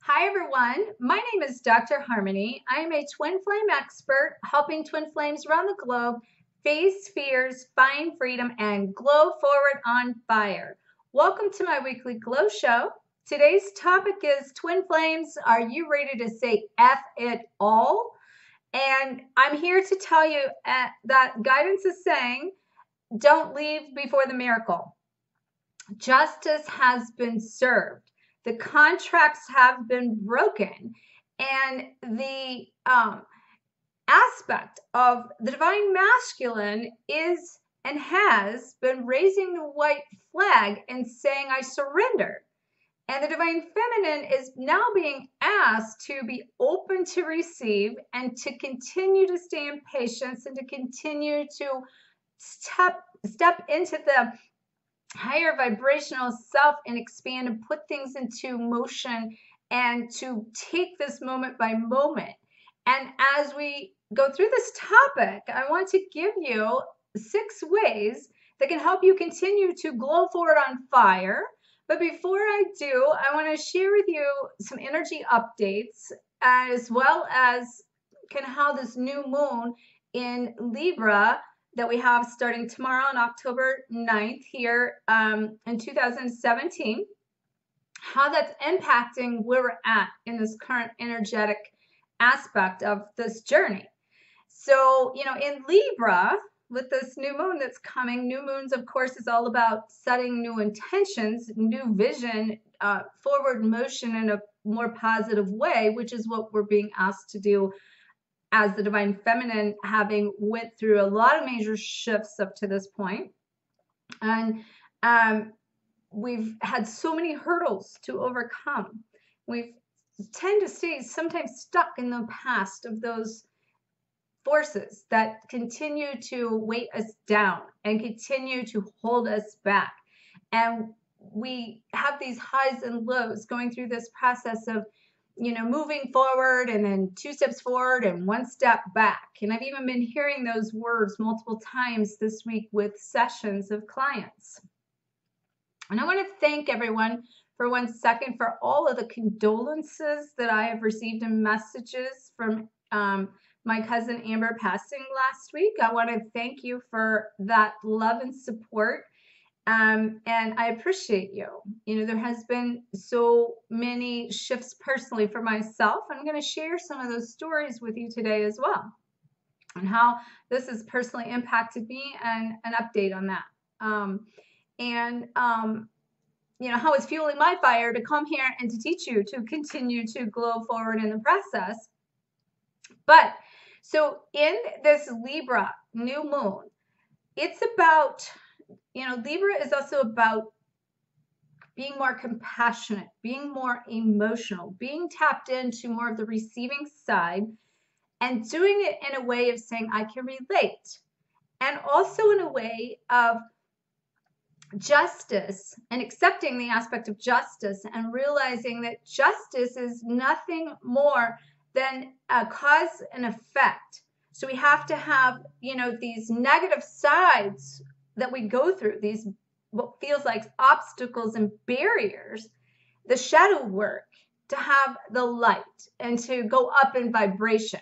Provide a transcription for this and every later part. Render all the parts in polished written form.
Hi, everyone. My name is Dr. Harmony. I am a twin flame expert helping twin flames around the globe face fears, find freedom, and glow forward on fire. Welcome to my weekly Glow Show. Today's topic is twin flames. Are you ready to say F it all? And I'm here to tell you that guidance is saying don't leave before the miracle. Justice has been served. The contracts have been broken. And the aspect of the divine masculine is and has been raising the white flag and saying, I surrender. And the divine feminine is now being asked to be open to receive and to continue to stay in patience and to continue to step into the higher vibrational self and expand and put things into motion and to take this moment by moment. And as we go through this topic, I want to give you 6 ways that can help you continue to glow forward on fire. But before I do, I want to share with you some energy updates as well as kind of how this new moon in Libra that we have starting tomorrow on October 9th here in 2017, how that's impacting where we're at in this current energetic aspect of this journey. So, in Libra, with this new moon that's coming, new moons, of course, is all about setting new intentions, new vision, forward motion in a more positive way, which is what we're being asked to do as the divine feminine, having went through a lot of major shifts up to this point. And we've had so many hurdles to overcome. We tend to stay sometimes stuck in the past of those forces that continue to weight us down and continue to hold us back. And we have these highs and lows going through this process of moving forward and then 2 steps forward and 1 step back. And I've even been hearing those words multiple times this week with sessions of clients. And I want to thank everyone for 1 second for all of the condolences that I have received in messages from my cousin Amber passing last week. I want to thank you for that love and support. And I appreciate you. There has been so many shifts personally for myself. I'm going to share some of those stories with you today as well, and how this has personally impacted me and an update on that. How it's fueling my fire to come here and to teach you to continue to glow forward in the process. But so in this Libra new moon, it's about Libra is also about being more compassionate, being more emotional, being tapped into more of the receiving side, and doing it in a way of saying, I can relate. And also in a way of justice and accepting the aspect of justice and realizing that justice is nothing more than a cause and effect. So we have to have, these negative sides that we go through, these what feels like obstacles and barriers, the shadow work to have the light and to go up in vibration.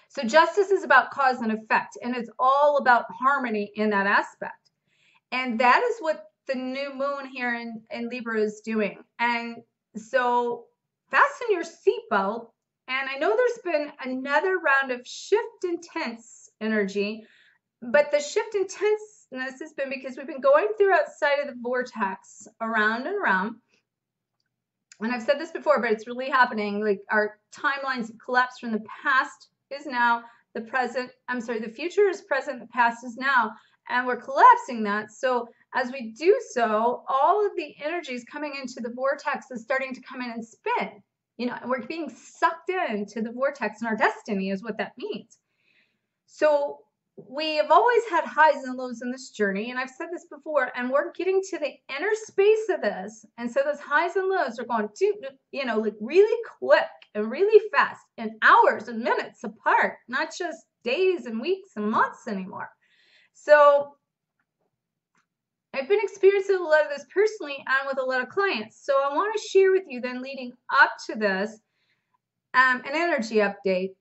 So justice is about cause and effect, and it's all about harmony in that aspect. And that is what the new moon here in Libra is doing. And so fasten your seatbelt. And I know there's been another round of shift intense energy, but the shift intenseness has been because we've been going through outside of the vortex around and around. And I've said this before, but it's really happening. Like our timelines have collapsed from the past is now, the future is present, the past is now, and we're collapsing that. So as we do so, all of the energies coming into the vortex is starting to come in and spin. We're being sucked into the vortex, and our destiny is what that means. So we have always had highs and lows in this journey, and I've said this before, and we're getting to the inner space of this, and so those highs and lows are going to, like really quick and really fast, and hours and minutes apart, not just days and weeks and months anymore. So I've been experiencing a lot of this personally and with a lot of clients. So I want to share with you then leading up to this an energy update.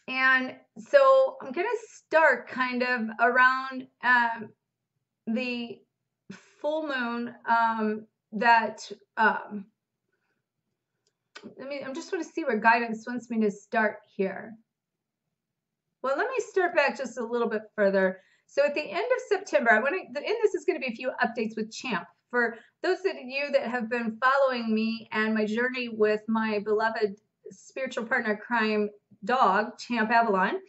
And so I'm going to start kind of around the full moon that I'm just want to see where guidance wants me to start here. Well, let me start back just a little bit further. So at the end of September, and this is going to be a few updates with Champ. For those of you that have been following me and my journey with my beloved spiritual partner crime dog, Champ Avalon,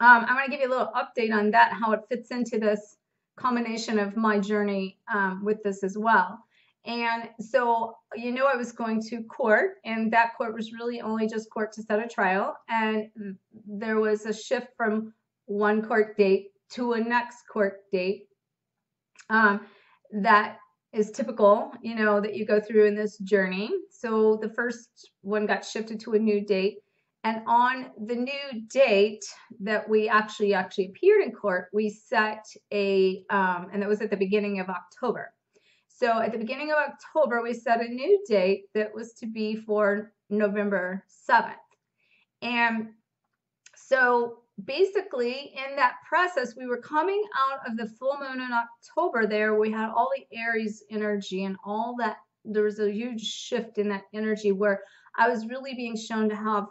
I want to give you a little update on that, how it fits into this combination of my journey with this as well. And so, I was going to court, and that court was really only just court to set a trial. And there was a shift from one court date to a next court date. That is typical, that you go through in this journey. So the first one got shifted to a new date. And on the new date that we actually appeared in court, we set and that was at the beginning of October. So at the beginning of October, we set a new date that was to be for November 7th. And so basically in that process, we were coming out of the full moon in October there. We had all the Aries energy and all that. There was a huge shift in that energy where I was really being shown to have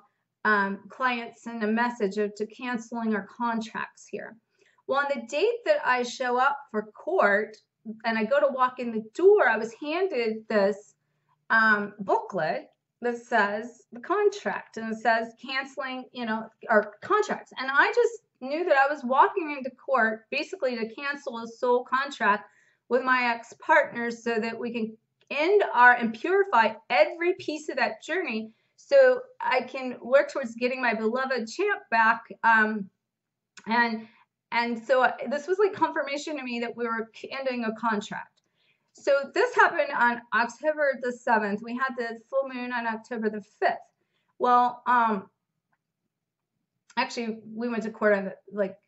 clients send a message to canceling our contracts here. Well, on the date that I show up for court and I go to walk in the door, I was handed this booklet that says the contract, and it says canceling, our contracts. And I just knew that I was walking into court basically to cancel a soul contract with my ex-partner so that we can end and purify every piece of that journey so I can work towards getting my beloved Champ back. And so this was like confirmation to me that we were ending a contract. So this happened on October the 7th. We had the full moon on October the 5th. Well, actually, we went to court on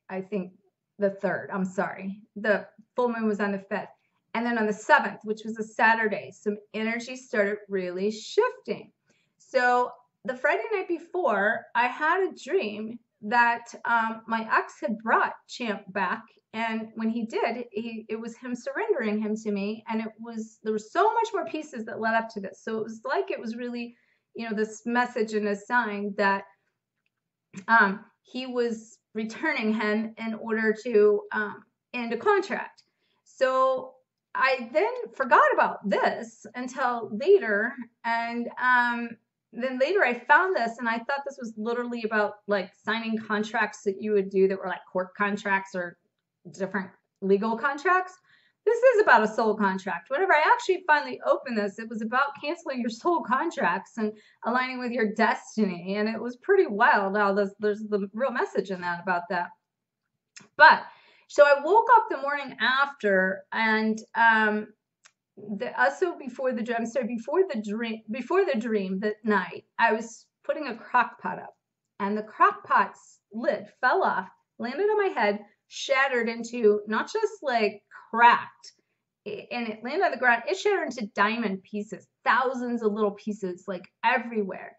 I think the 3rd. I'm sorry. The full moon was on the 5th. And then on the 7th, which was a Saturday, some energy started really shifting. So the Friday night before, I had a dream that my ex had brought Champ back. And when he did, it was him surrendering him to me. And there were so much more pieces that led up to this. So it was really, this message and a sign that he was returning him in order to end a contract. So I then forgot about this until later. And then later I found this, and I thought this was literally about signing contracts that you would do that were like court contracts or different legal contracts. This is about a soul contract. Whenever I actually finally opened this, it was about canceling your soul contracts and aligning with your destiny. And it was pretty wild how there's the real message in that about that. But so I woke up the morning after, and before the dream that night, I was putting a crock pot up, and the crock pot's lid fell off, landed on my head, shattered into not just cracked, and it landed on the ground. It shattered into diamond pieces, thousands of little pieces everywhere.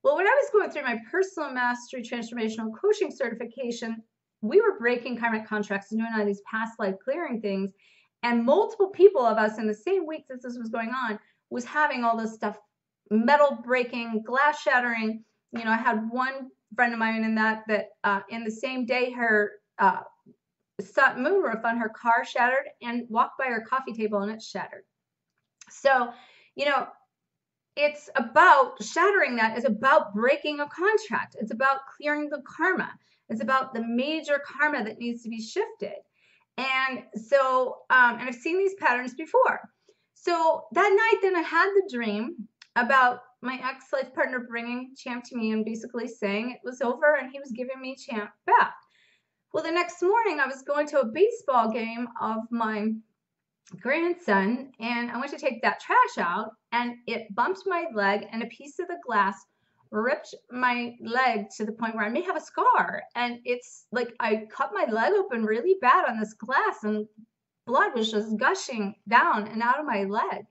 Well, when I was going through my personal mastery transformational coaching certification, we were breaking karmic contracts and doing all these past life clearing things. And multiple people of us in the same week that this was going on was having all this stuff, metal breaking, glass shattering. I had one friend of mine in that in the same day, her moonroof on her car shattered, and walked by her coffee table and it shattered. So, it's about shattering that. It's about breaking a contract. It's about clearing the karma. It's about the major karma that needs to be shifted. And so, and I've seen these patterns before. So that night, then I had the dream about my ex-life partner bringing Champ to me and basically saying it was over and he was giving me Champ back. Well, the next morning I was going to a baseball game of my grandson, and I went to take that trash out, and it bumped my leg, and a piece of the glass ripped my leg to the point where I may have a scar. And it's like I cut my leg open really bad on this glass, and blood was just gushing down and out of my leg.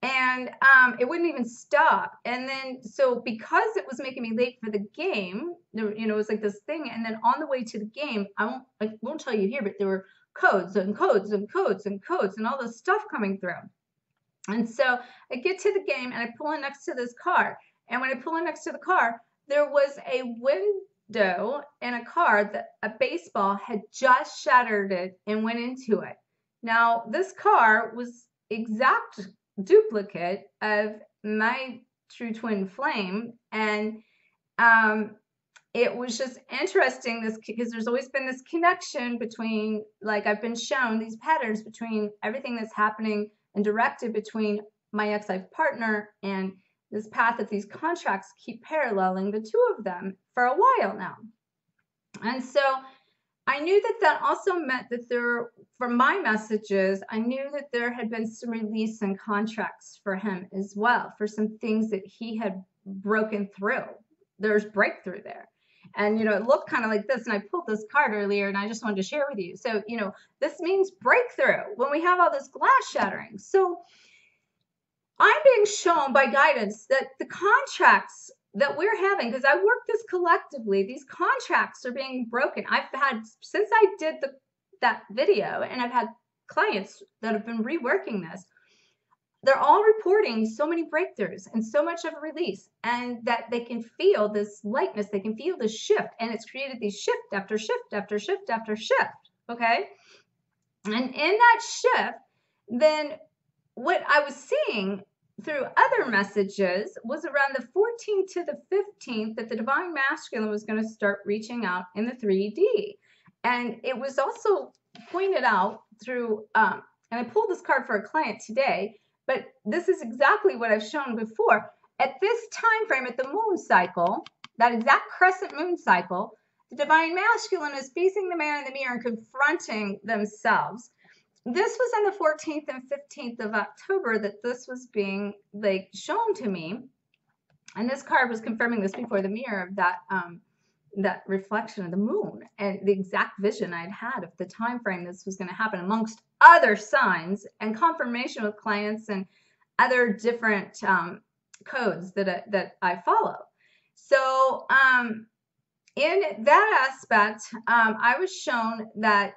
And it wouldn't even stop. And then, so because it was making me late for the game, there, it was like this thing. And then on the way to the game, I won't tell you here, but there were codes and codes and codes and codes and all this stuff coming through. And so I get to the game and I pull in next to this car. And when I pull in next to the car, there was a window in a car that a baseball had just shattered it and went into it. Now, this car was exact duplicate of my true twin flame. And it was just interesting, this, because there's always been this connection between, like, I've been shown these patterns between everything that's happening and directed between my ex-life partner and this path that these contracts keep paralleling the two of them for a while now. And so I knew that that also meant that there, from my messages, I knew that there had been some release in contracts for him as well, for some things that he had broken through. There's breakthrough there. And, it looked kind of like this, and I pulled this card earlier, and I just wanted to share with you. So, this means breakthrough when we have all this glass shattering. So I'm being shown by guidance that the contracts that we're having, because I work this collectively, these contracts are being broken. I've had, since I did that video, and I've had clients that have been reworking this, they're all reporting so many breakthroughs and so much of a release, and that they can feel this lightness, they can feel this shift, and it's created these shift after shift after shift after shift, okay? And in that shift, then what I was seeing through other messages was around the 14th to the 15th that the Divine Masculine was going to start reaching out in the 3D. And it was also pointed out through, and I pulled this card for a client today, but this is exactly what I've shown before. At this time frame, at the moon cycle, that exact crescent moon cycle, the Divine Masculine is facing the man in the mirror and confronting themselves. This was on the 14th and 15th of October that this was being shown to me. And this card was confirming this before the mirror of that reflection of the moon, and the exact vision I'd had of the time frame this was going to happen, amongst other signs and confirmation with clients and other different codes that I follow. So in that aspect, I was shown that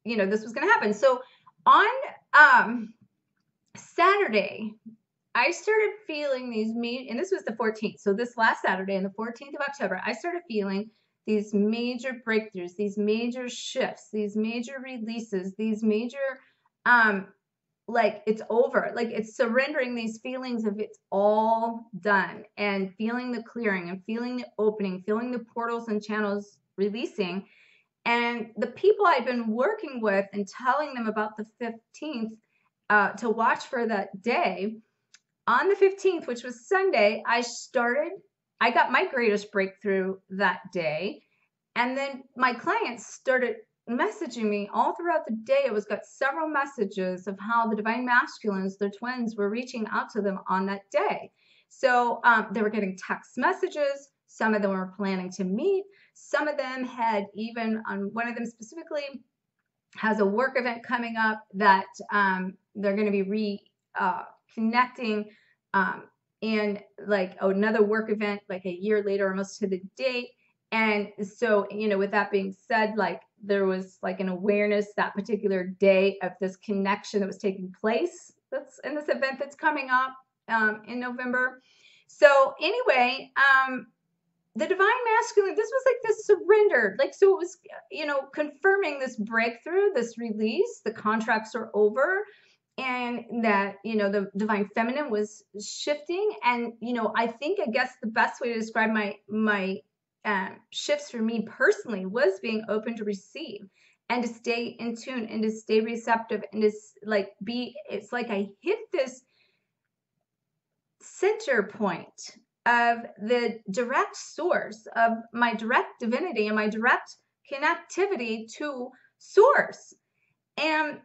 this was going to happen. So on Saturday, I started feeling these, and this was the 14th. So this last Saturday, on the 14th of October, I started feeling these major breakthroughs, these major shifts, these major releases, these major, it's over, it's surrendering these feelings of it's all done, and feeling the clearing and feeling the opening, feeling the portals and channels releasing. And the people I've been working with and telling them about the 15th to watch for that day, on the 15th, which was Sunday, I got my greatest breakthrough that day. And then my clients started messaging me all throughout the day. It was got several messages of how the Divine Masculines, their twins, were reaching out to them on that day. So they were getting text messages. Some of them were planning to meet. Some of them had even, on one of them specifically, has a work event coming up that they're going to be connecting in another work event a year later, almost to the date. And so, with that being said, there was an awareness that particular day of this connection that was taking place that's in this event that's coming up in November. So anyway, the Divine Masculine, this was this surrender, so it was, confirming this breakthrough, this release, the contracts are over, and that, the Divine Feminine was shifting. And, I guess the best way to describe my shifts for me personally was being open to receive and to stay in tune and to stay receptive and to it's like I hit this center point of the direct source of my direct divinity and my direct connectivity to source. And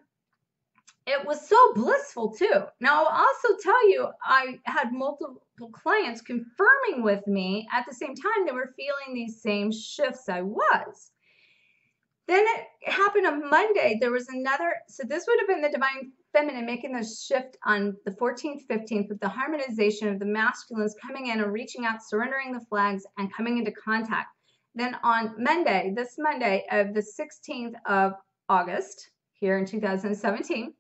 it was so blissful too. Now, I'll also tell you, I had multiple clients confirming with me at the same time they were feeling these same shifts I was. Then it happened on Monday. There was another, so this would have been the divine feminine making the shift on the 14th, 15th with the harmonization of the masculines coming in and reaching out, surrendering the flags and coming into contact. Then on Monday, this Monday of the 16th of August here in 2017,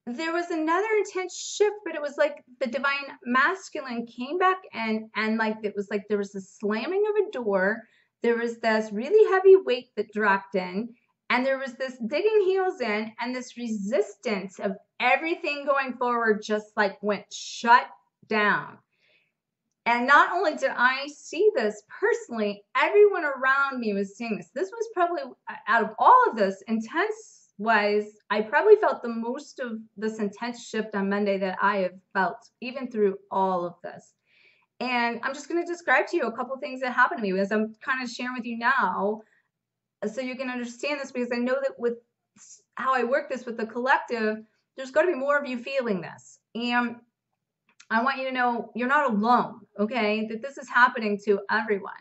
there was another intense shift, but it was like the divine masculine came back and like it was like there was a slamming of a door. There was this really heavy weight that dropped in, and there was this digging heels in, and this resistance of everything going forward just like went shut down. And not only did I see this personally, everyone around me was seeing this. This was probably, out of all of this, intense wise, I probably felt the most of this intense shift on Monday that I have felt, even through all of this. And I'm just going to describe to you a couple of things that happened to me as I'm kind of sharing with you now so you can understand this, because I know that with how I work this with the collective, there's got to be more of you feeling this. And I want you to know you're not alone, okay? That this is happening to everyone.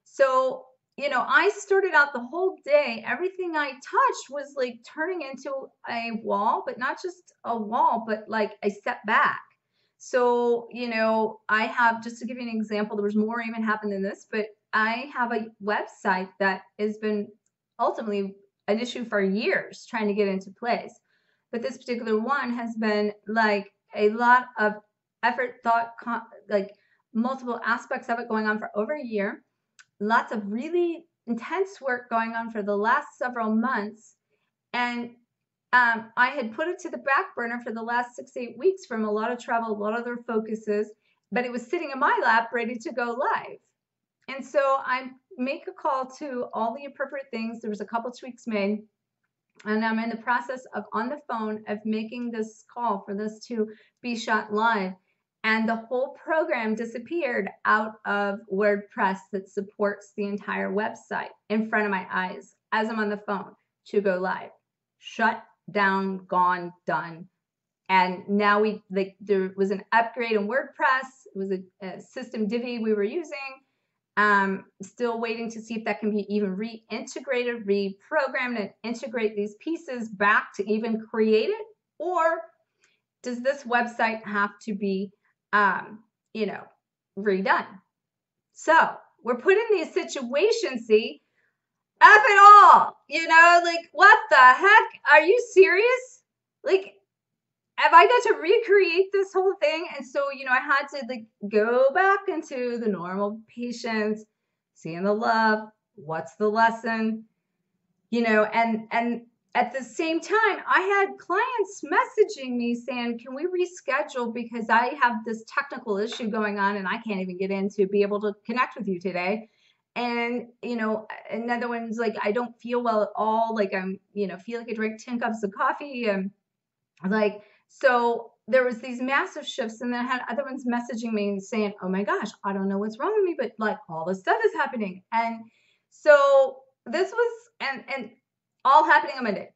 So, you know, I started out the whole day, everything I touched was like turning into a wall, but not just a wall, but like a step back. So, you know, I have, just to give you an example, there was more even happened than this, but I have a website that has been ultimately an issue for years trying to get into place. But this particular one has been like a lot of effort, thought, like multiple aspects of it going on for over a year. Lots of really intense work going on for the last several months. And I had put it to the back burner for the last 6-8 weeks from a lot of travel, a lot of other focuses, but it was sitting in my lap ready to go live. And so I make a call to all the appropriate things. There was a couple tweaks made, and I'm in the process of on the phone of making this call for this to be shot live. And the whole program disappeared out of WordPress that supports the entire website in front of my eyes as I'm on the phone to go live. Shut down, gone, done. And now there was an upgrade in WordPress. It was a system Divi we were using. Still waiting to see if that can be even reintegrated, reprogrammed, and integrate these pieces back to even create it. Or does this website have to be, you know, redone? So we're put in these situations, see, F it all, you know, like, what the heck? Are you serious? Like, have I got to recreate this whole thing? And so, you know, I had to like go back into the normal patience, seeing the love, what's the lesson, you know, and at the same time, I had clients messaging me saying, can we reschedule because I have this technical issue going on and I can't even get in to be able to connect with you today. And, you know, another one's like, I don't feel well at all. Like I'm, you know, feel like I drank 10 cups of coffee. And like, so there was these massive shifts, and then I had other ones messaging me and saying, oh my gosh, I don't know what's wrong with me, but like all this stuff is happening. And so this was, and all happening on Monday.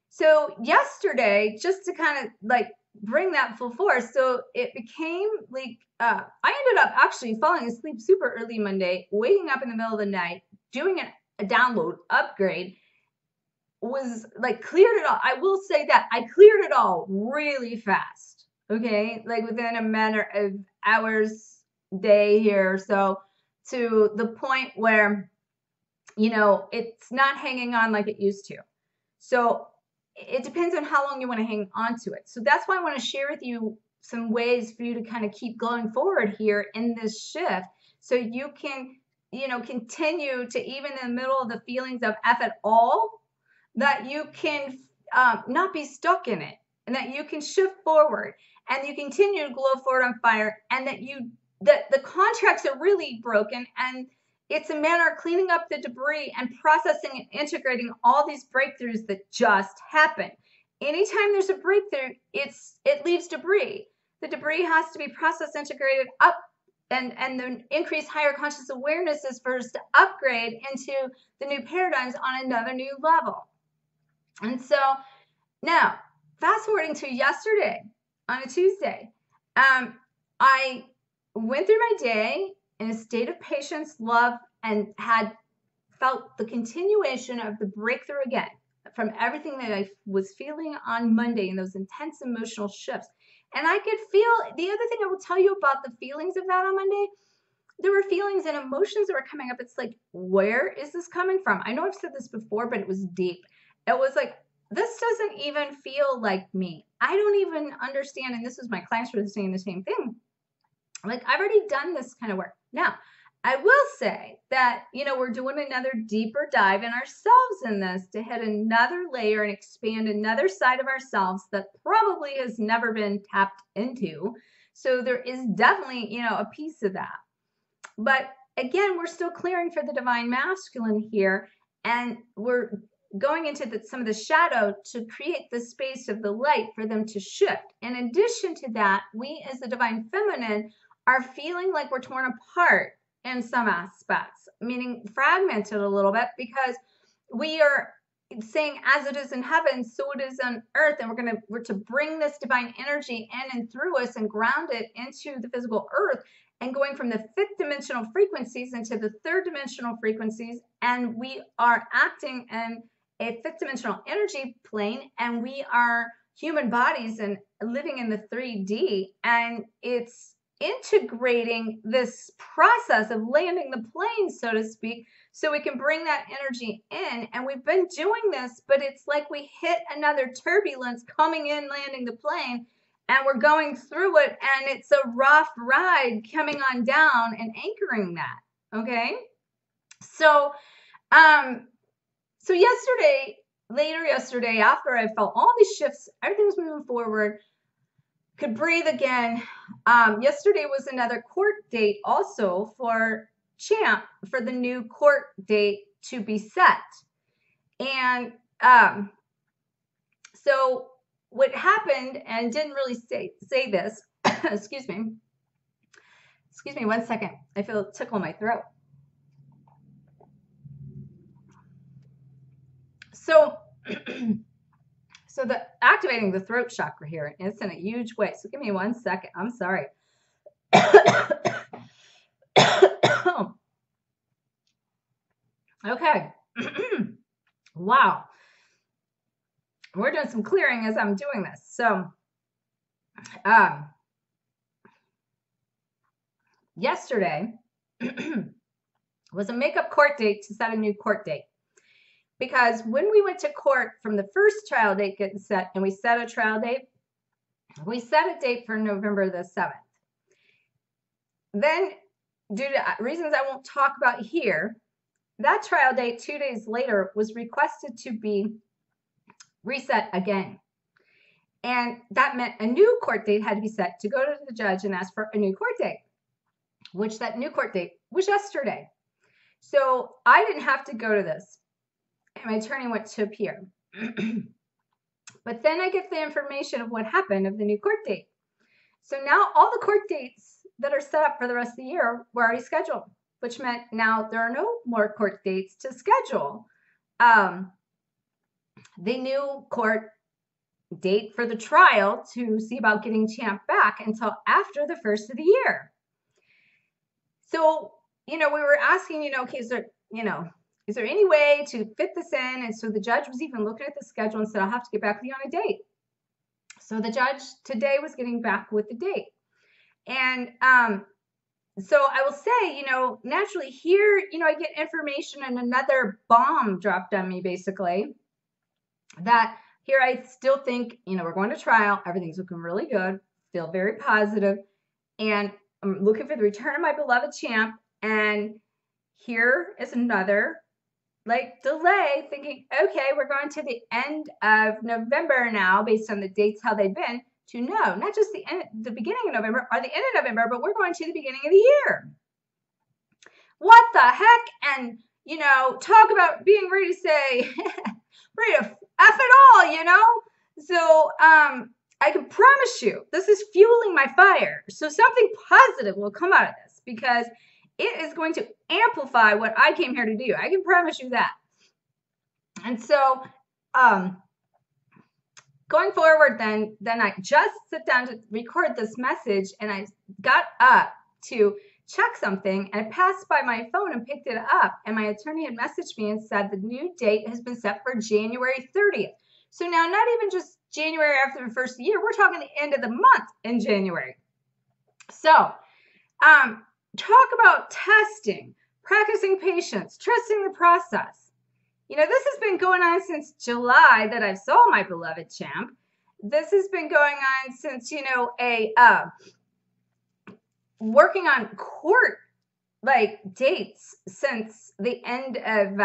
So yesterday, just to kind of like bring that full force, so it became like, I ended up actually falling asleep super early Monday, waking up in the middle of the night, doing a download upgrade, was like cleared it all. I will say that I cleared it all really fast. Okay. Like within a matter of hours, day here. So to the point where, you know, it's not hanging on like it used to. So it depends on how long you want to hang on to it. So that's why I want to share with you some ways for you to kind of keep going forward here in this shift. So you can, you know, continue to, even in the middle of the feelings of F it all, that you can not be stuck in it, and that you can shift forward and you continue to glow forward on fire, and that the contracts are really broken, and it's a matter of cleaning up the debris and processing and integrating all these breakthroughs that just happen. Anytime there's a breakthrough, it leaves debris. The debris has to be processed, integrated up, and then increase higher conscious awarenesses first to upgrade into the new paradigms on another new level. And so now, fast forwarding to yesterday on a Tuesday, I went through my day in a state of patience, love, and had felt the continuation of the breakthrough again from everything that I was feeling on Monday and those intense emotional shifts. And I could feel, the other thing I will tell you about the feelings of that on Monday, there were feelings and emotions that were coming up. It's like, where is this coming from? I know I've said this before, but it was deep. It was like, this doesn't even feel like me. I don't even understand. And this is my clients were saying the same thing. Like, I've already done this kind of work. Now, I will say that, we're doing another deeper dive in ourselves in this to hit another layer and expand another side of ourselves that probably has never been tapped into. So there is definitely, a piece of that. But again, we're still clearing for the divine masculine here, and we're going into some of the shadow to create the space of the light for them to shift. In addition to that, we as the divine feminine are feeling like we're torn apart in some aspects, meaning fragmented a little bit, because we are saying as it is in heaven, so it is on earth, and we're to bring this divine energy in and through us and ground it into the physical earth, and going from the fifth dimensional frequencies into the third dimensional frequencies. And we are acting in a fifth dimensional energy plane, and we are human bodies and living in the 3D, and it's integrating this process of landing the plane, so to speak, so we can bring that energy in. And we've been doing this, but it's like we hit another turbulence coming in, landing the plane, and we're going through it, and it's a rough ride coming on down and anchoring that. Okay. So, later yesterday, after I felt all these shifts, everything was moving forward, could breathe again. Yesterday was another court date also for Champ, for the new court date to be set. And so what happened, and didn't really say this, excuse me one second, I feel a tickle in my throat. So so the activating the throat chakra here, it's in a huge way. So give me 1 second. I'm sorry. Okay. Wow. We're doing some clearing as I'm doing this. So, yesterday was a makeup court date to set a new court date. Because when we went to court from the first trial date getting set, and we set a trial date, we set a date for November the 7th. Then, due to reasons I won't talk about here, that trial date 2 days later was requested to be reset again. And that meant a new court date had to be set to go to the judge and ask for a new court date, which that new court date was yesterday. So I didn't have to go to this. My attorney went to appear. But then I get the information of what happened of the new court date. So now all the court dates that are set up for the rest of the year were already scheduled, which meant now there are no more court dates to schedule. The new court date for the trial to see about getting Champ back until after the first of the year. So, we were asking, okay, is there any way to fit this in? And so the judge was even looking at the schedule and said, I'll have to get back with you on a date. So the judge today was getting back with the date. And so I will say, naturally here, I get information and another bomb dropped on me, basically, that here I still think, we're going to trial. Everything's looking really good. Feel very positive. And I'm looking for the return of my beloved Champ. And here is another delay, thinking, okay, we're going to the end of November now, based on the dates, how they've been, to no, not just the beginning of November or the end of November, but we're going to the beginning of the year. What the heck? And, talk about being ready to say, ready to F it all, So, I can promise you, this is fueling my fire. So something positive will come out of this, because it is going to amplify what I came here to do. I can promise you that. And so, going forward, then I just sit down to record this message, and I got up to check something, and I passed by my phone and picked it up, and my attorney had messaged me and said the new date has been set for January 30th. So now not even just January after the first year, we're talking the end of the month in January. So talk about testing, practicing patience, trusting the process. You know, this has been going on since July that I saw my beloved champ. This has been going on since, you know, working on court like dates since the end of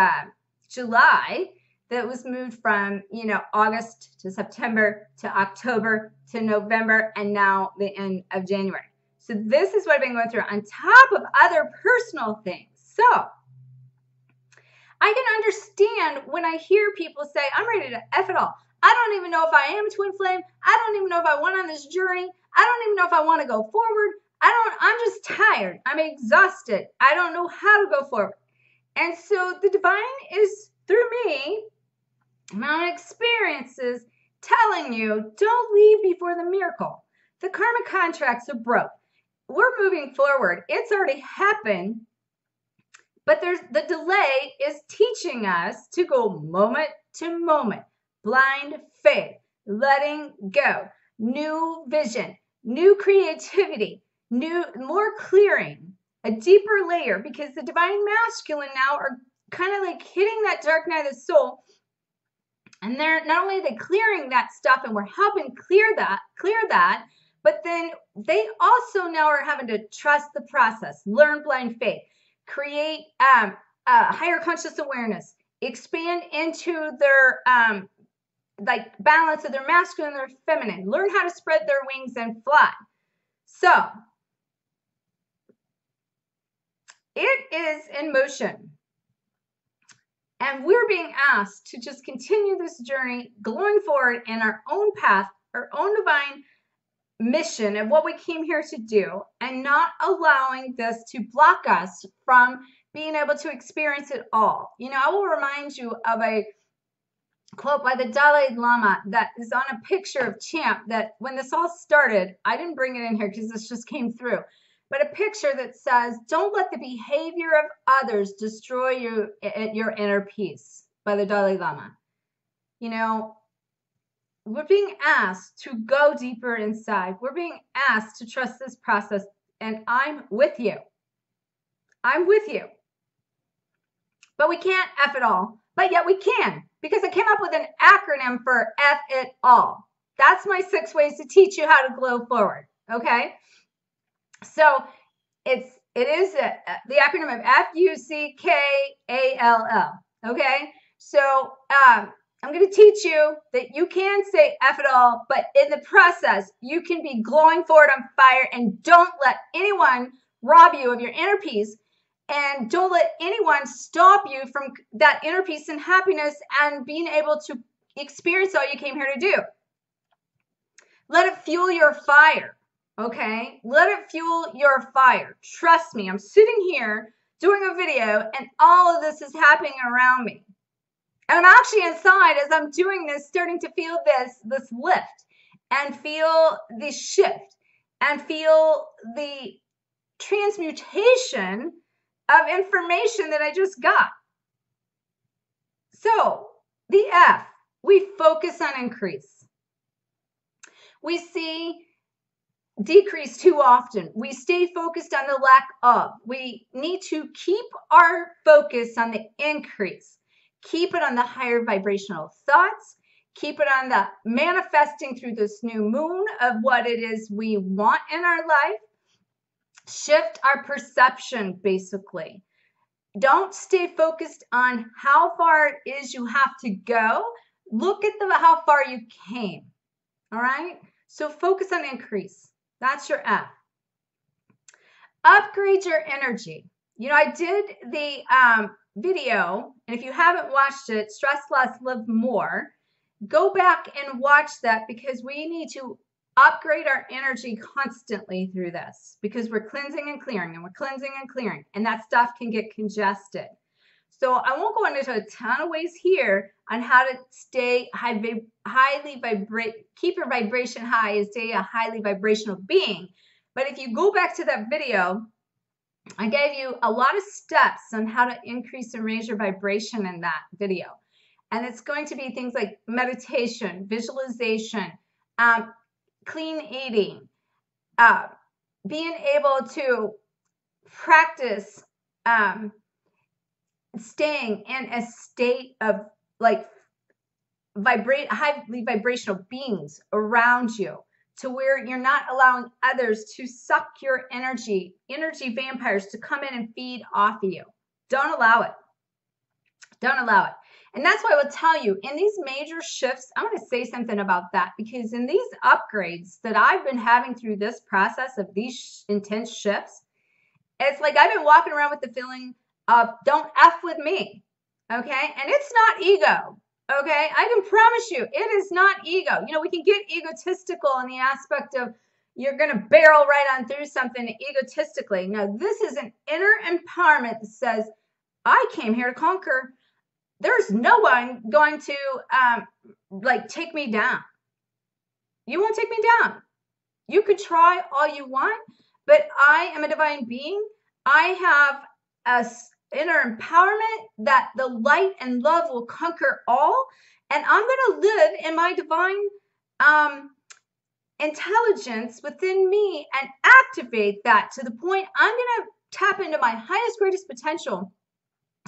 July that was moved from, you know, August to September to October to November and now the end of January. So this is what I've been going through on top of other personal things. So I can understand when I hear people say, I'm ready to F it all. I don't even know if I am twin flame. I don't even know if I went on this journey. I don't even know if I want to go forward. I'm just tired. I'm exhausted. I don't know how to go forward. And so the divine is through me, my own experiences, telling you, don't leave before the miracle. The karmic contracts are broke. We're moving forward. It's already happened. But the delay is teaching us to go moment to moment. Blind faith, letting go, new vision, new creativity, more clearing, a deeper layer, because the divine masculine now are kind of like hitting that dark night of the soul. And they're not only are they clearing that stuff and we're helping clear that, but then they also now are having to trust the process, learn blind faith, create higher conscious awareness, expand into their like balance of their masculine and their feminine, learn how to spread their wings and fly. So it is in motion. And we're being asked to just continue this journey going forward in our own path, our own divine mission of what we came here to do, and not allowing this to block us from being able to experience it all. You know, I will remind you of a quote by the Dalai Lama that is on a picture of Champ that when this all started, I didn't bring it in here because this just came through, but a picture that says, don't let the behavior of others destroy your inner peace, by the Dalai Lama. You know, we're being asked to go deeper inside. We're being asked to trust this process, and I'm with you. I'm with you. But we can't F it all, but yet we can, because I came up with an acronym for F it all. That's my 6 ways to teach you how to glow forward, okay? So it is the acronym of FUCKALL, okay? So I'm going to teach you that you can say F it all, but in the process, you can be glowing forward on fire, and don't let anyone rob you of your inner peace, and don't let anyone stop you from that inner peace and happiness and being able to experience all you came here to do. Let it fuel your fire, okay? Let it fuel your fire. Trust me, I'm sitting here doing a video, and all of this is happening around me. And I'm actually inside as I'm doing this, starting to feel this lift and feel the shift and feel the transmutation of information that I just got. So the F, we focus on increase. We see decrease too often. We stay focused on the lack of. We need to keep our focus on the increase. Keep it on the higher vibrational thoughts. Keep it on the manifesting through this new moon of what it is we want in our life. Shift our perception, basically. Don't stay focused on how far it is you have to go. Look at how far you came. All right? So focus on increase. That's your F. Upgrade your energy. You know, I did the video, and if you haven't watched it, Stress Less, Live More, go back and watch that, because we need to upgrade our energy constantly through this, because we're cleansing and clearing, and we're cleansing and clearing, and that stuff can get congested. So I won't go into a ton of ways here on how to stay keep your vibration high and stay a highly vibrational being. But if you go back to that video, I gave you a lot of steps on how to increase and raise your vibration in that video. And it's going to be things like meditation, visualization, clean eating, being able to practice staying in a state of like highly vibrational beings around you, to where you're not allowing others to suck your energy vampires to come in and feed off of you. Don't allow it. Don't allow it. And that's why I will tell you, in these major shifts, I want to say something about that, because in these upgrades that I've been having through this process of these intense shifts, it's like I've been walking around with the feeling of don't F with me. Okay. And it's not ego. Okay. I can promise you it is not ego. You know, we can get egotistical in the aspect of you're going to barrel right on through something egotistically. No, this is an inner empowerment that says, I came here to conquer. There's no one going to like take me down. You won't take me down. You could try all you want, but I am a divine being. I have a inner empowerment that the light and love will conquer all. And I'm going to live in my divine intelligence within me and activate that to the point I'm going to tap into my highest, greatest potential.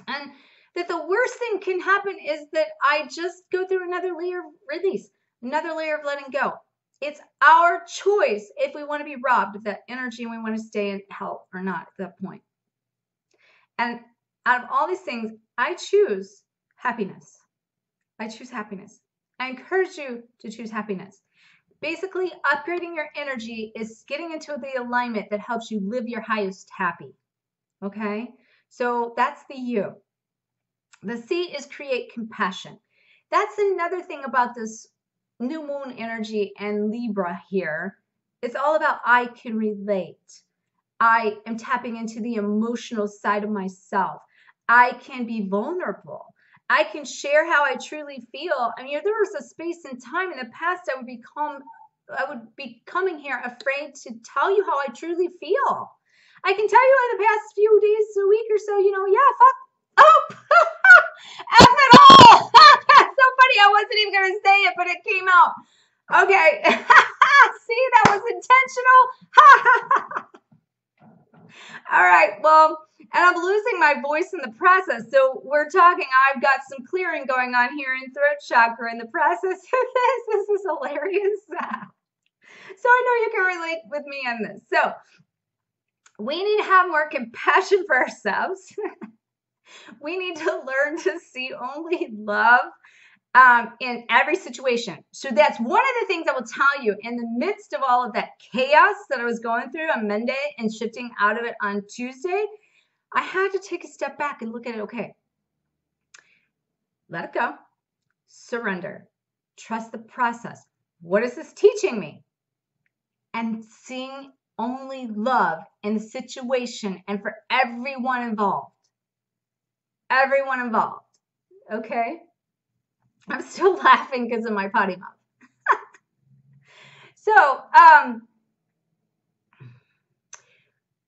And that the worst thing can happen is that I just go through another layer of release, another layer of letting go. It's our choice if we want to be robbed of that energy and we want to stay in health or not at that point. And out of all these things, I choose happiness. I choose happiness. I encourage you to choose happiness. Basically, upgrading your energy is getting into the alignment that helps you live your highest happy. Okay? So that's the U. The C is create compassion. That's another thing about this new moon energy and Libra here. It's all about I can relate. I am tapping into the emotional side of myself. I can be vulnerable. I can share how I truly feel. I mean, there was a space and time in the past I would be coming here afraid to tell you how I truly feel. I can tell you in the past few days, a week or so, yeah, fuck. Oh, F it all. That's so funny. I wasn't even going to say it, but it came out. Okay. See, that was intentional. All right. Well, and I'm losing my voice in the process. So we're talking, I've got some clearing going on here in throat chakra in the process of this. This is hilarious. So I know you can relate with me on this. So we need to have more compassion for ourselves. We need to learn to see only love in every situation. So that's one of the things I will tell you in the midst of all of that chaos that I was going through on Monday and shifting out of it on Tuesday. I had to take a step back and look at it. Okay, let it go, surrender, trust the process. What is this teaching me? And seeing only love in the situation and for everyone involved. Everyone involved. Okay? I'm still laughing because of my potty mouth. So,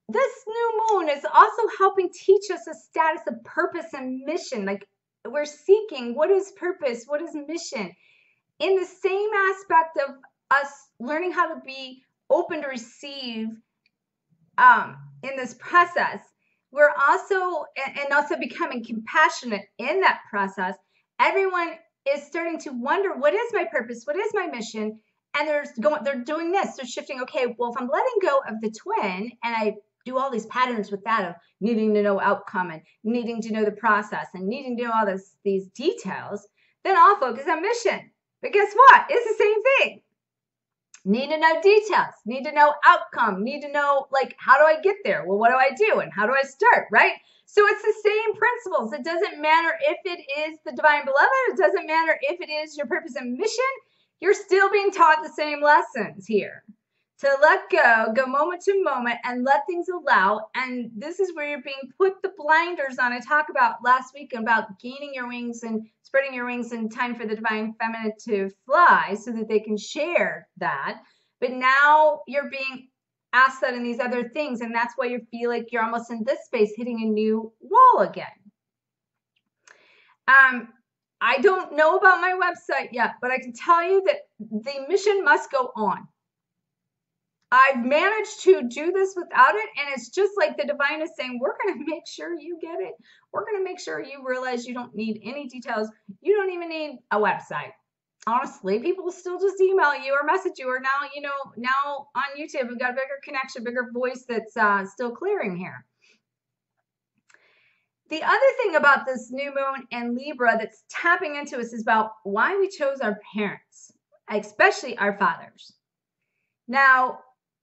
this new moon is also helping teach us a status of purpose and mission. Like we're seeking what is purpose, what is mission. In the same aspect of us learning how to be open to receive in this process, we're also, and also becoming compassionate in that process. Everyone is starting to wonder, what is my purpose? What is my mission? And they're doing this. They're shifting. Okay, well, if I'm letting go of the twin and I do all these patterns with that of needing to know outcome and needing to know the process and needing to know all these details, then I'll focus on mission. But guess what? It's the same thing. Need to know details, need to know outcome, need to know, like, how do I get there? Well, what do I do? And how do I start, right? So it's the same principles. It doesn't matter if it is the divine beloved. It doesn't matter if it is your purpose and mission. You're still being taught the same lessons here. To let go moment to moment, and let things allow. And this is where you're being put the blinders on. I talked about last week about gaining your wings and spreading your wings in time for the divine feminine to fly so that they can share that. But now you're being ask that in these other things. And that's why you feel like you're almost in this space hitting a new wall again. I don't know about my website yet, but I can tell you that the mission must go on. I've managed to do this without it, and it's just like the divine is saying, we're going to make sure you get it. We're going to make sure you realize you don't need any details. You don't even need a website. Honestly, people still just email you or message you, or now, now on YouTube, we've got a bigger connection, bigger voice that's still clearing here. The other thing about this new moon and Libra that's tapping into us is about why we chose our parents, especially our fathers. Now,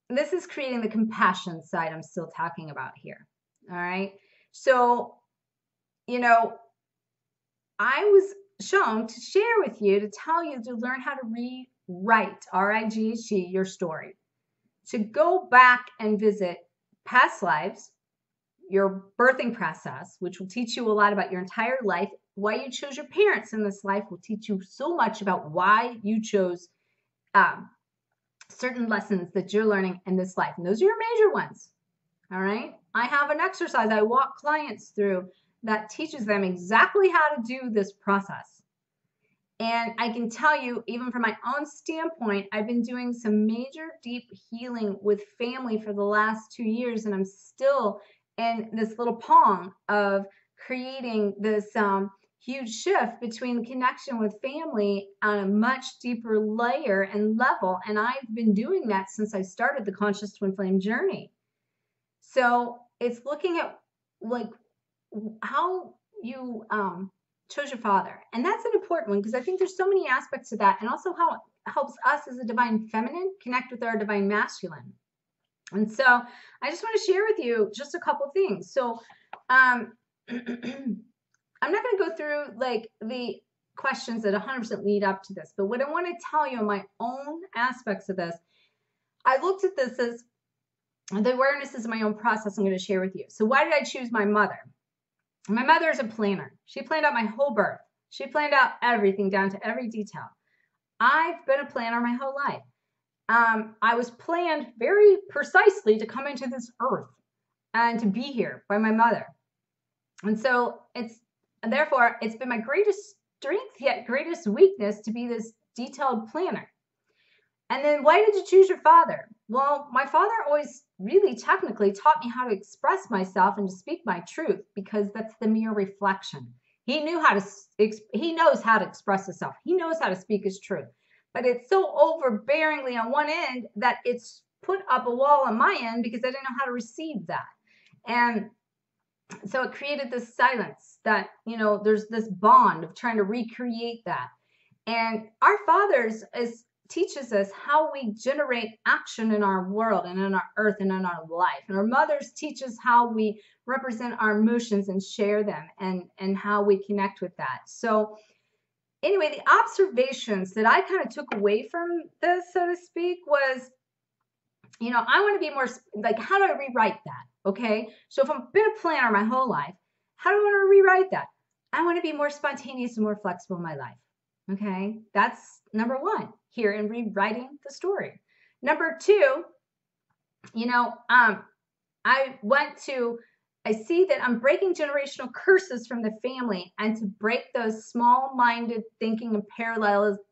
this is creating the compassion side I'm still talking about here. All right. So, I was shown to share with you, to tell you to learn how to rewrite, R-I-G-H-T, your story, to go back and visit past lives, your birthing process, which will teach you a lot about your entire life. Why you chose your parents in this life will teach you so much about why you chose certain lessons that you're learning in this life. And those are your major ones. All right. I have an exercise I walk clients through that teaches them exactly how to do this process. And I can tell you, even from my own standpoint, I've been doing some major deep healing with family for the last 2 years, and I'm still in this little pong of creating this huge shift between connection with family on a much deeper layer and level. And I've been doing that since I started the Conscious Twin Flame journey. So it's looking at like how you chose your father. And that's an important one, because I think there's so many aspects to that, and also how it helps us as a divine feminine connect with our divine masculine. And so I just want to share with you just a couple things. So I'm not going to go through like the questions that 100% lead up to this, but what I want to tell you in my own aspects of this, I looked at this as the awareness is my own process I'm going to share with you. So why did I choose my mother? My mother is a planner. She planned out my whole birth. She planned out everything down to every detail. I've been a planner my whole life. I was planned very precisely to come into this earth and to be here by my mother. And so therefore it's been my greatest strength yet greatest weakness to be this detailed planner. And then why did you choose your father? Well, my father always really technically taught me how to express myself and to speak my truth, because that's the mere reflection. He knows how to express himself. He knows how to speak his truth. But it's so overbearingly on one end that it's put up a wall on my end, because I didn't know how to receive that. And so it created this silence that, there's this bond of trying to recreate that. And our fathers teaches us how we generate action in our world and in our earth and in our life. And our mothers teach us how we represent our emotions and share them, and how we connect with that. So anyway, the observations that I kind of took away from this, so to speak, was, I want to be more like, how do I rewrite that? Okay. So if I've been a planner my whole life, how do I want to rewrite that? I want to be more spontaneous and more flexible in my life. Okay. That's number one here in rewriting the story. Number two, I see that I'm breaking generational curses from the family, and to break those small-minded thinking and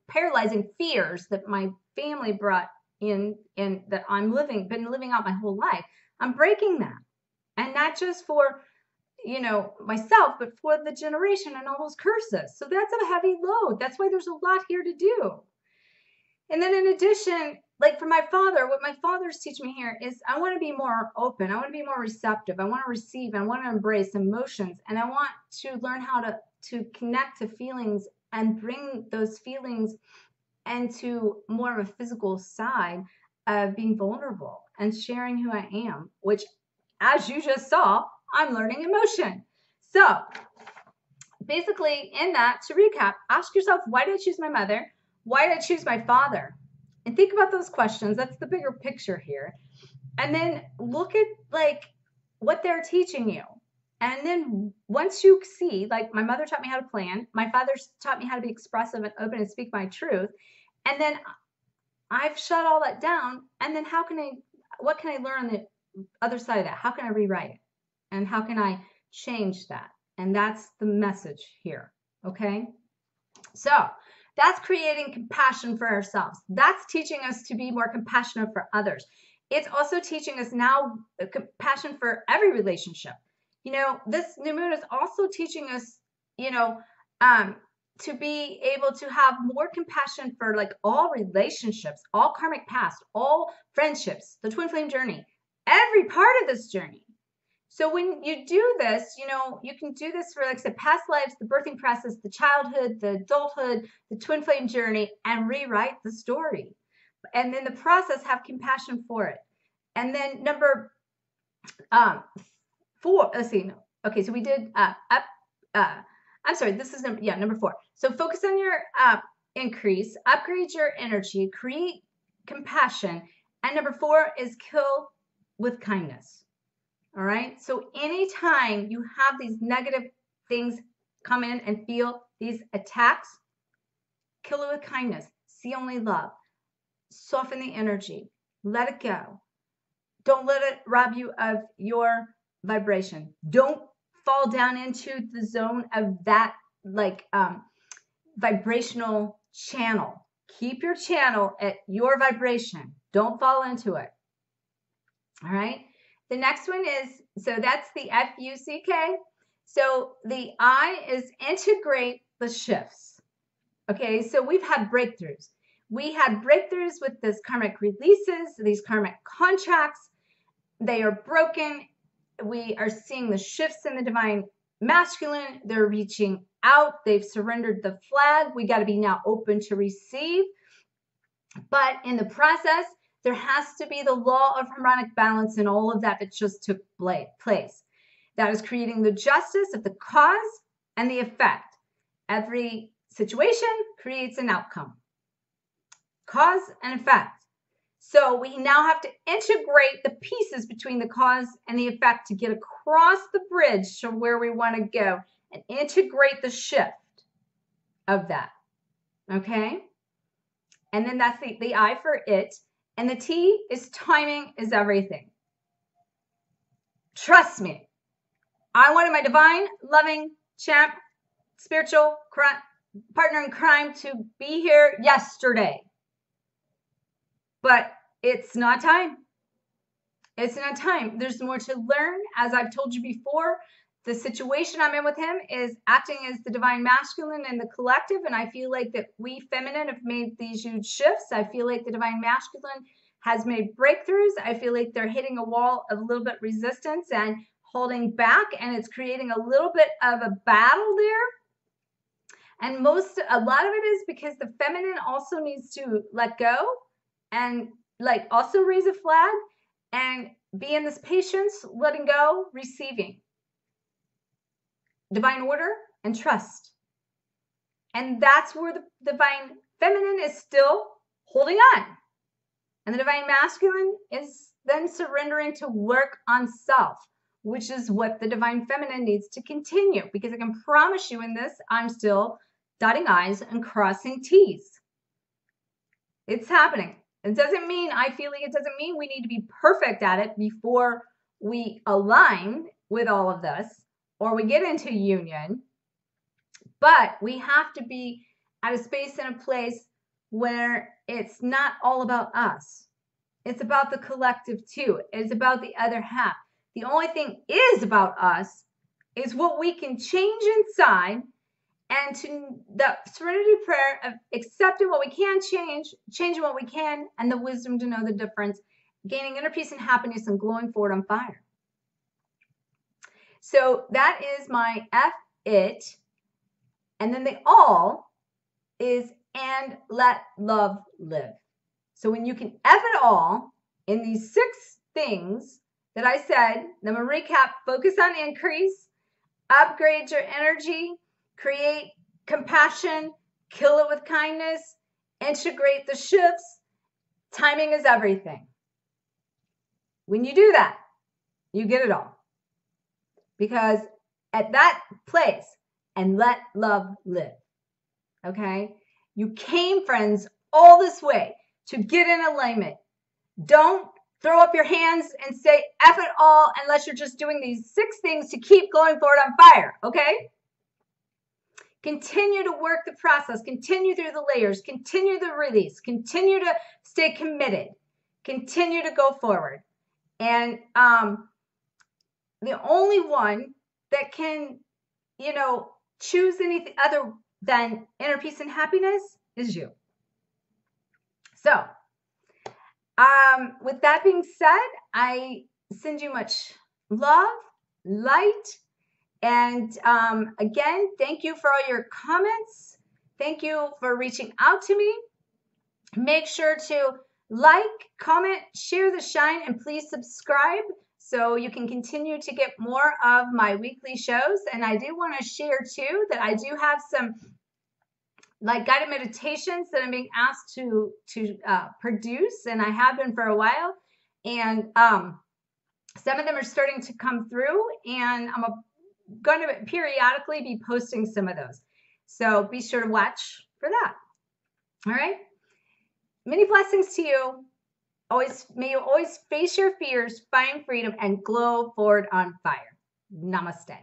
paralyzing fears that my family brought in that been living out my whole life. I'm breaking that. And not just for, myself, but for the generation and all those curses. So that's a heavy load. That's why there's a lot here to do. And then in addition, like for my father, what my father's teaching me here is I want to be more open. I want to be more receptive. I want to receive. I want to embrace emotions. And I want to learn how to connect to feelings and bring those feelings into more of a physical side of being vulnerable and sharing who I am, which, as you just saw, I'm learning emotion. So basically in that, to recap, ask yourself, why did I choose my mother? Why did I choose my father? And think about those questions. That's the bigger picture here. And then look at like what they're teaching you. And then once you see, like my mother taught me how to plan, my father's taught me how to be expressive and open and speak my truth. And then I've shut all that down. And then how can I what can I learn on the other side of that? How can I rewrite it? And how can I change that? And that's the message here, okay? So that's creating compassion for ourselves. That's teaching us to be more compassionate for others. It's also teaching us now compassion for every relationship. You know, this new moon is also teaching us, you know, to be able to have more compassion for like all relationships, all karmic past, all friendships, the twin flame journey, every part of this journey. So when you do this, you know, you can do this for like the past lives, the birthing process, the childhood, the adulthood, the twin flame journey, and rewrite the story. And then the process, have compassion for it. And then number 4, let's see. No. Okay, so we did I'm sorry, this is number 4. So focus on your increase, upgrade your energy, create compassion. And number 4 is kill with kindness. All right. So anytime you have these negative things come in and feel these attacks, kill it with kindness. See only love. Soften the energy. Let it go. Don't let it rob you of your vibration. Don't fall down into the zone of that like vibrational channel. Keep your channel at your vibration. Don't fall into it. All right. The next one is, so that's the F-U-C-K. So the I is integrate the shifts. Okay, so we've had breakthroughs. We had breakthroughs with this karmic releases, these karmic contracts. They are broken. We are seeing the shifts in the divine masculine. They're reaching out. They've surrendered the flag. We got to be now open to receive. But in the process, there has to be the law of harmonic balance in all of that just took place. That is creating the justice of the cause and the effect. Every situation creates an outcome. Cause and effect. So we now have to integrate the pieces between the cause and the effect to get across the bridge to where we want to go and integrate the shift of that. Okay? And then that's the I for it. And the T is timing is everything. Trust me. I wanted my divine, loving, champ, spiritual partner in crime to be here yesterday. But it's not time. It's not time. There's more to learn. As I've told you before, the situation I'm in with him is acting as the divine masculine in the collective. And I feel like that we feminine have made these huge shifts. I feel like the divine masculine has made breakthroughs. I feel like they're hitting a wall of a little bit resistance and holding back. And it's creating a little bit of a battle there. And a lot of it is because the feminine also needs to let go and like also raise a flag and be in this patience, letting go, receiving. Divine order and trust. And that's where the divine feminine is still holding on. And the divine masculine is then surrendering to work on self, which is what the divine feminine needs to continue. Because I can promise you in this, I'm still dotting I's and crossing T's. It's happening. It doesn't mean, I feel like it doesn't mean we need to be perfect at it before we align with all of this or we get into union. But we have to be at a space and a place where it's not all about us. It's about the collective too. It's about the other half. The only thing is about us is what we can change inside, and to the serenity prayer of accepting what we can change, changing what we can, and the wisdom to know the difference, gaining inner peace and happiness and glowing forward on fire. So that is my F it. And then the all is and let love live. So when you can F it all in these 6 things that I said, then we'll recap, focus on increase, upgrade your energy, create compassion, kill it with kindness, integrate the shifts. Timing is everything. When you do that, you get it all. Because at that place, and let love live. Okay? You came, friends, all this way to get in alignment. Don't throw up your hands and say F it all unless you're just doing these 6 things to keep going forward on fire, okay? Continue to work the process, continue through the layers, continue the release, continue to stay committed, continue to go forward. And the only one that can, choose anything other than inner peace and happiness is you. So, with that being said, I send you much love, light, and again, thank you for all your comments. Thank you for reaching out to me. Make sure to like, comment, share the shine, and please subscribe so you can continue to get more of my weekly shows. And I do want to share too that I do have some guided meditations that I'm being asked to produce, and I have been for a while. And some of them are starting to come through, and I'm going to periodically be posting some of those. So be sure to watch for that. All right. Many blessings to you. May you always face your fears, find freedom, and glow forward on fire. Namaste.